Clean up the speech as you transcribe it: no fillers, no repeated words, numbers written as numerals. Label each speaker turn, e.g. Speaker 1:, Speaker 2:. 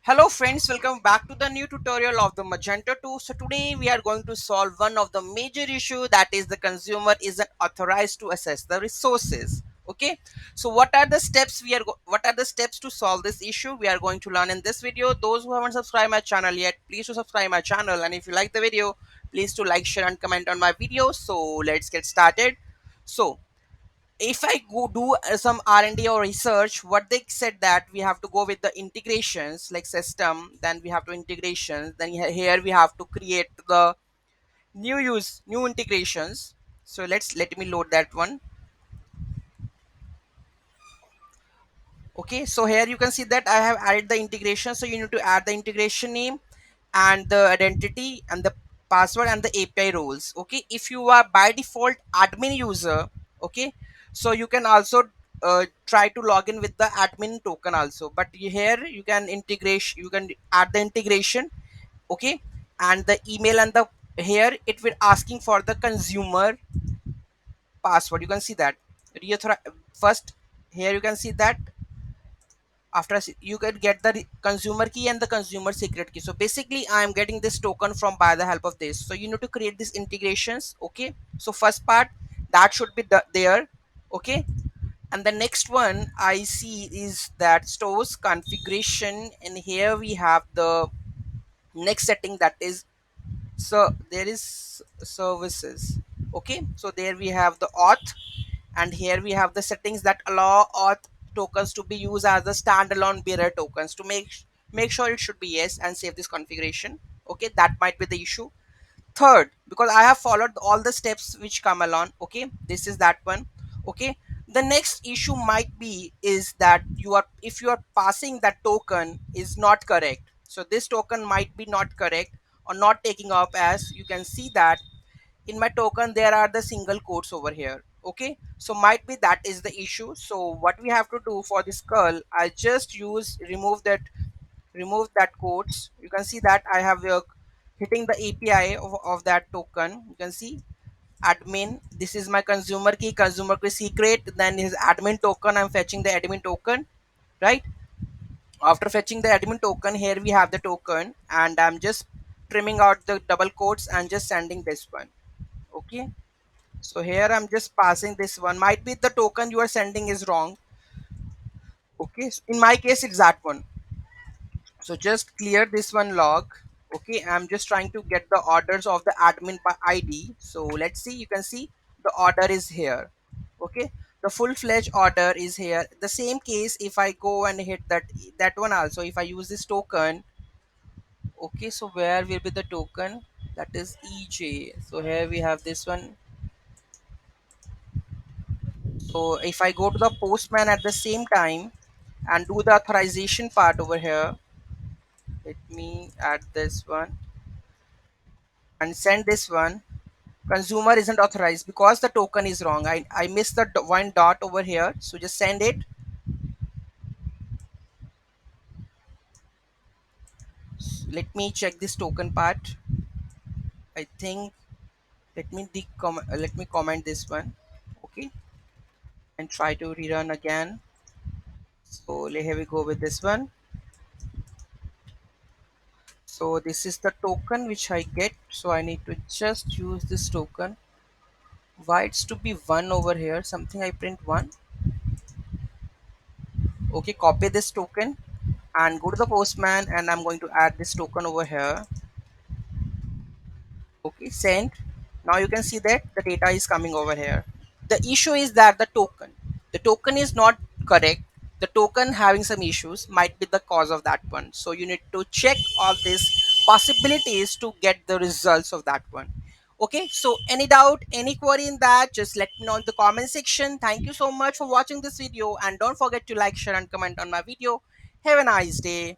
Speaker 1: Hello friends, welcome back to the new tutorial of the Magento 2. So today we are going to solve one of the major issue, that is the consumer isn't authorized to access the resources. Okay, so what are the steps to solve this issue we are going to learn in this video. Those who haven't subscribed my channel yet, please to subscribe my channel, and if you like the video, please to like, share and comment on my video. So let's get started. So if I go do some R&D or research, what they said that we have to go with the integrations like system, then we have to integrations, then here we have to create the new integrations. So let me load that one. Okay, so here you can see that I have added the integration. So you need to add the integration name and the identity and the password and the API roles. Okay, if you are by default admin user, okay, so you can also try to log in with the admin token also, but here you can integration, you can add the integration. Okay, and the email and the here it will asking for the consumer password. You can see that first here you can see that you can get the consumer key and the consumer secret key. So basically I am getting this token from by the help of this. So you need to create these integrations. Okay, so first part that should be there. Okay, and the next one I see is that stores configuration, and here we have the next setting, that is, so there is services. Okay, so there we have the auth, and here we have the settings that allow auth tokens to be used as the standalone bearer tokens. To make sure it should be yes and save this configuration. Okay, that might be the issue. Third, because I have followed all the steps which come along. Okay, this is that one. Okay, the next issue might be is that you are, if you are passing that token is not correct, so this token might be not correct or not taking up. As you can see that in my token there are the single quotes over here. Okay, so might be that is the issue. So what we have to do for this curl, I just use remove that quotes. You can see that I have hitting the API of that token. You can see admin, this is my consumer key secret, then his admin token, I'm fetching the admin token, right? After fetching the admin token, here we have the token, and I'm just trimming out the double quotes and just sending this one. Okay, so here I'm just passing this one. Might be the token you are sending is wrong. Okay, so in my case it's that one. So just clear this one log. Okay, I'm just trying to get the orders of the admin by ID. So let's see, you can see the order is here. Okay, the full-fledged order is here. The same case if I go and hit that one also, if I use this token. Okay, so where will be the token? That is EJ. So here we have this one. So if I go to the postman at the same time and do the authorization part over here, let me add this one and send this one. Consumer isn't authorized because the token is wrong. I missed the one dot over here, so just send it. Let me check this token part. I think let me comment this one. Okay, and try to rerun again. So here we go with this one. So this is the token which I get, so I need to just use this token. Why it's to be one over here, something I print one. Okay, copy this token and go to the postman, and I'm going to add this token over here. Okay, send. Now you can see that the data is coming over here. The issue is that the token is not correct. The token having some issues might be the cause of that one. So you need to check all these possibilities to get the results of that one. Okay, so any doubt, any query in that, just let me know in the comment section. Thank you so much for watching this video, and don't forget to like, share and comment on my video. Have a nice day.